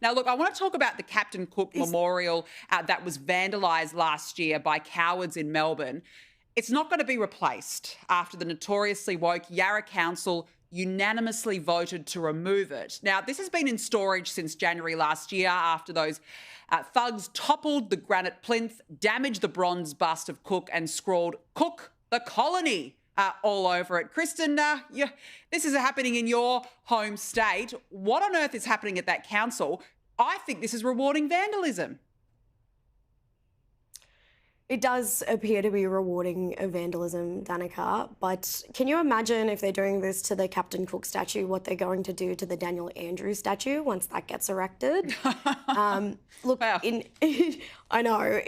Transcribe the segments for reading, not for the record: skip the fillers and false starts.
Now, look, I want to talk about the Captain Cook Memorial that was vandalised last year by cowards in Melbourne. It's not going to be replaced after the notoriously woke Yarra Council unanimously voted to remove it. Now, this has been in storage since January last year after those thugs toppled the granite plinth, damaged the bronze bust of Cook and scrawled "Cook the Colony" all over it. Chrysten, this is happening in your home state. What on earth is happening at that council? I think this is rewarding vandalism. It does appear to be rewarding vandalism, Danica, but can you imagine if they're doing this to the Captain Cook statue, what they're going to do to the Daniel Andrews statue once that gets erected? Look, Wow. I know,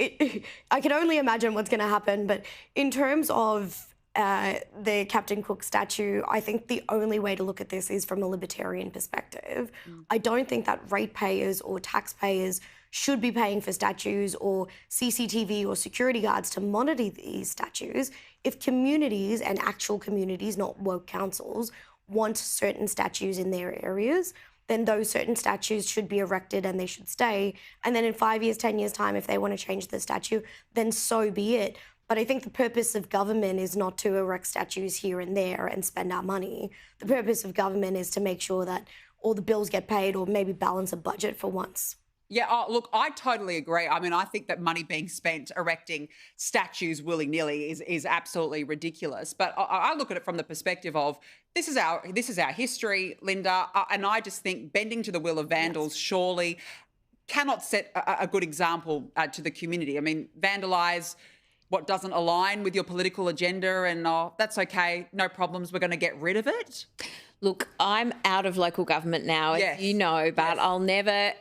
I can only imagine what's going to happen, but in terms of the Captain Cook statue, I think the only way to look at this is from a libertarian perspective. I don't think that ratepayers or taxpayers should be paying for statues or CCTV or security guards to monitor these statues. If communities and actual communities, not woke councils, want certain statues in their areas, then those certain statues should be erected and they should stay. And then in 5 years, 10 years' time, if they want to change the statue, then so be it. But I think the purpose of government is not to erect statues here and there and spend our money. The purpose of government is to make sure that all the bills get paid or maybe balance a budget for once. Yeah, look, I totally agree. I mean, I think that money being spent erecting statues willy-nilly is absolutely ridiculous. But I look at it from the perspective of this is our history, Linda, and I just think bending to the will of vandals surely cannot set a good example to the community. I mean, vandalise what doesn't align with your political agenda and that's okay, no problems, we're going to get rid of it. Look, I'm out of local government now, as you know, but I'll never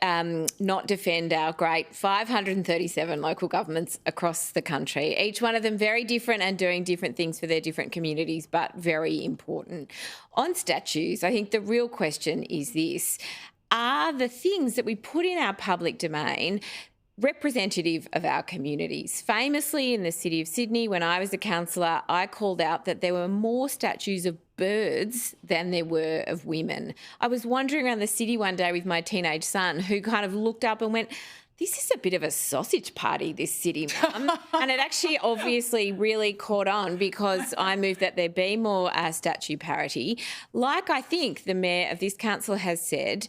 not defend our great 537 local governments across the country. Each one of them very different and doing different things for their different communities, but very important. On statues, I think the real question is this: are the things that we put in our public domain representative of our communities? Famously, in the city of Sydney, when I was a councillor, I called out that there were more statues of birds than there were of women. I was wandering around the city one day with my teenage son, who kind of looked up and went, "This is a bit of a sausage party, this city, Mum." And it actually obviously really caught on because I moved that there be more statue parity. Like I think the mayor of this council has said,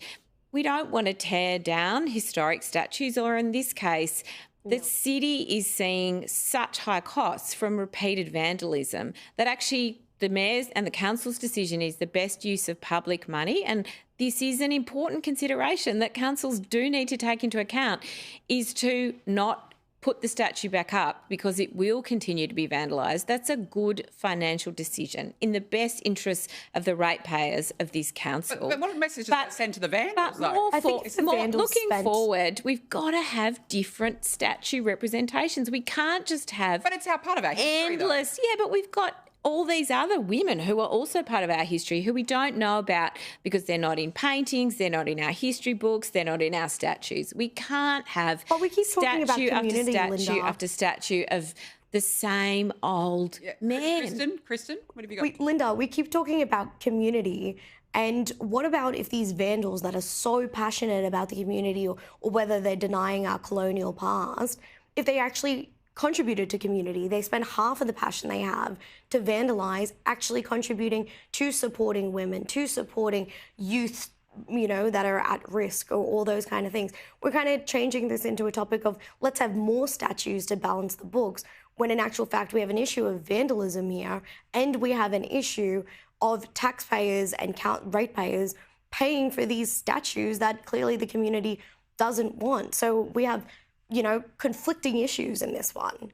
we don't want to tear down historic statues, or in this case, the city is seeing such high costs from repeated vandalism that actually the mayor's and the council's decision is the best use of public money. And this is an important consideration that councils do need to take into account, is to not put the statue back up because it will continue to be vandalised. That's a good financial decision in the best interests of the ratepayers of this council. But what message does that send to the vandals, though? Looking forward, we've got to have different statue representations. We can't just have... But it's our part of our history, endless... Yeah, but we've got all these other women who are also part of our history who we don't know about because they're not in paintings, they're not in our history books, they're not in our statues. We can't have we keep talking about community, statue Linda. after statue of the same old men. Chrysten, what have you got? Linda, we keep talking about community. And what about if these vandals that are so passionate about the community or whether they're denying our colonial past, if they actually contributed to community, they spend half of the passion they have to vandalise, actually contributing to supporting women, to supporting youth, you know, that are at risk or all those kind of things. We're kind of changing this into a topic of let's have more statues to balance the books, when in actual fact we have an issue of vandalism here and we have an issue of taxpayers and ratepayers paying for these statues that clearly the community doesn't want. So we have, you know, conflicting issues in this one.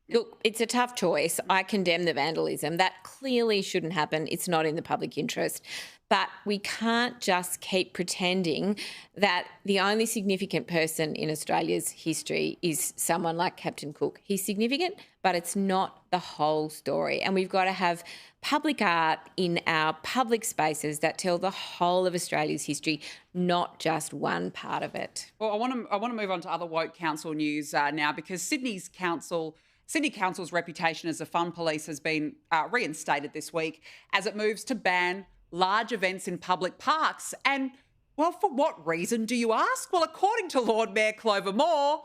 Look, it's a tough choice. I condemn the vandalism. That clearly shouldn't happen. It's not in the public interest. But we can't just keep pretending that the only significant person in Australia's history is someone like Captain Cook. He's significant, but it's not the whole story. And we've got to have public art in our public spaces that tell the whole of Australia's history, not just one part of it. Well, I want to move on to other woke council news now, because Sydney Council's reputation as a fun police has been reinstated this week as it moves to ban large events in public parks. And Well, for what reason do you ask? Well, according to Lord Mayor Clover Moore,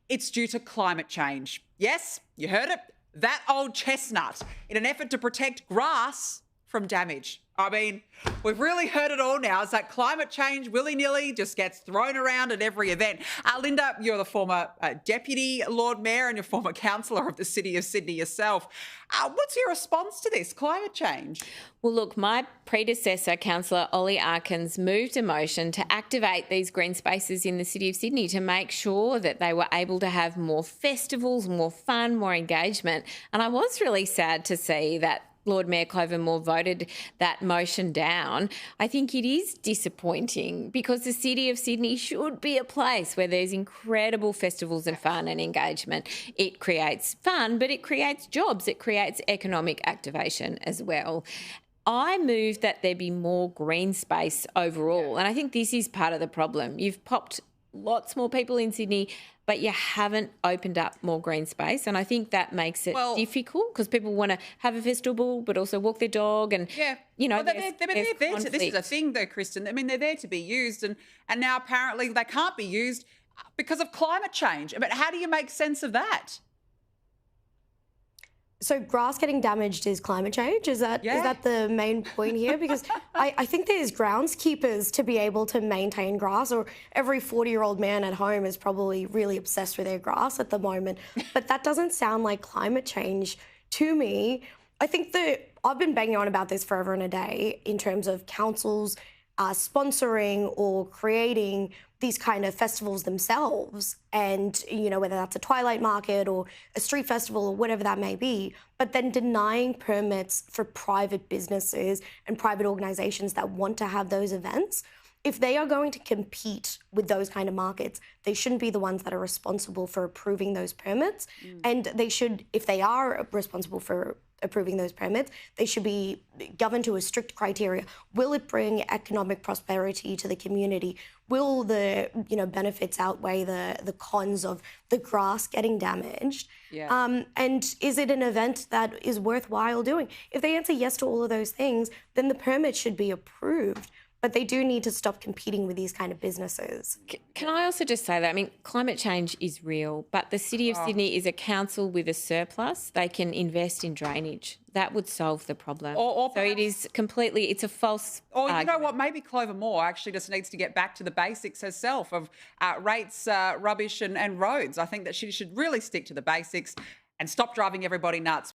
it's due to climate change. Yes, you heard it. That old chestnut, in an effort to protect grass from damage. I mean, we've really heard it all now. It's like climate change, willy-nilly, just gets thrown around at every event. Linda, you're the former Deputy Lord Mayor and you're former councillor of the City of Sydney yourself. What's your response to this climate change? Well, look, my predecessor, Councillor Ollie Arkins, moved a motion to activate these green spaces in the City of Sydney to make sure that they were able to have more festivals, more fun, more engagement. And I was really sad to see that Lord Mayor Clover Moore voted that motion down. I think it is disappointing because the City of Sydney should be a place where there's incredible festivals and fun and engagement. It creates fun, but it creates jobs. It creates economic activation as well. I move that there be more green space overall, and I think this is part of the problem. You've popped lots more people in Sydney, but you haven't opened up more green space. And I think that makes it difficult because people want to have a festival but also walk their dog and, you know, they're there to, this is a thing though, Chrysten. I mean, they're there to be used and now apparently they can't be used because of climate change. But how do you make sense of that? So grass getting damaged is climate change? Is that the main point here? Because I think there's groundskeepers to be able to maintain grass, or every 40-year-old man at home is probably really obsessed with their grass at the moment. But that doesn't sound like climate change to me. I think that I've been banging on about this forever and a day in terms of councils sponsoring or creating these kind of festivals themselves, and, you know, whether that's a twilight market or a street festival or whatever that may be, but then denying permits for private businesses and private organisations that want to have those events. If they are going to compete with those kind of markets, they shouldn't be the ones that are responsible for approving those permits. And they should, if they are responsible for approving those permits, they should be governed to a strict criteria. Will it bring economic prosperity to the community? Will the benefits outweigh the cons of the grass getting damaged? And is it an event that is worthwhile doing? If they answer yes to all of those things, then the permit should be approved. But they do need to stop competing with these kind of businesses. Can I also just say that, I mean, climate change is real, but the City of Sydney is a council with a surplus. They can invest in drainage. That would solve the problem. Or so it is completely, it's a false argument. You know what, maybe Clover Moore actually just needs to get back to the basics herself of rates, rubbish and roads. I think that she should really stick to the basics and stop driving everybody nuts.